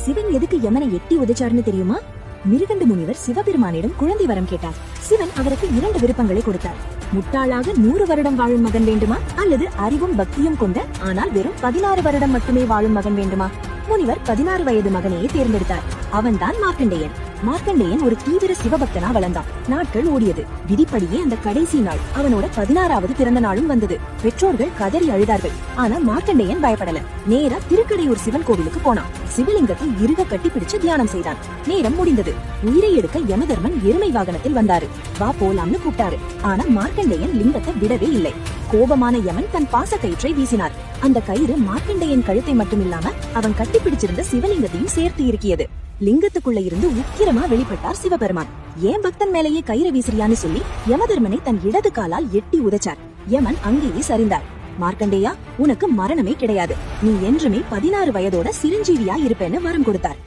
சிவன் எதுக்கு யமனை எட்டி உதைச்சார்னு தெரியுமா? மிருகண்டு முனிவர் சிவபெருமானிடம் குழந்தை வரம் கேட்டார். சிவன் அவருக்கு 2 விருப்பங்களை கொடுத்தார். முட்டாளாக 100 வருடம் வாழும் மகன் வேண்டுமா, அல்லது அறிவும் பக்தியும் கொண்ட ஆனால் வெறும் 16 வருடம் மட்டுமே வாழும் மகன் வேண்டுமா? முனிவர் 16 வயது மகனையே தேர்ந்தெடுத்தார். அவன்தான் மார்க்கண்டேயன். மார்க்கண்டேயன் ஒரு தீவிர சிவபக்தனா வளர்ந்தான். நாட்கள் ஓடியது. விதிப்படியே அந்த கடைசி நாள் அவனோட 16வது பிறந்த நாளும் வந்தது. பெற்றோர்கள் கதறி அழுதார்கள். ஆனா மார்க்கண்டேயன் பயப்படல. நேரா திருக்கடையூர் சிவன் கோவிலுக்கு போனான். சிவலிங்கத்தை இறுக கட்டி பிடிச்சு தியானம் செய்தான். நேரம் முடிந்தது. உயிரை எடுக்க யமதர்மன் எருமை வாகனத்தில் வந்தாரு. வா போலாம்னு கூப்பிட்டாரு. ஆனா மார்க்கண்டேயன் லிங்கத்தை விடவே இல்லை. கோபமான யமன் தன் பாச கயிற்றை வீசினார். அந்த கயிறு மார்க்கண்டேயன் கழுத்தை மட்டும் இல்லாம அவன் கட்டி பிடிச்சிருந்த சிவலிங்கத்தையும் சேர்த்து இருக்கியது. லிங்கத்துக்குள்ள இருந்து உக்கிரமா வெளிப்பட்டார் சிவபெருமான். ஏன் பக்தன் மேலேயே கயிறு வீசிறியான்னு சொல்லி யமதர்மனை தன் இடது காலால் எட்டி உதைச்சார். யமன் அங்கேயே சரிந்தார். மார்க்கண்டேயா, உனக்கு மரணமே கிடையாது. நீ என்றுமே 16 வயதோட சிரஞ்சீவியா இருப்பேன்னு வரம் கொடுத்தார்.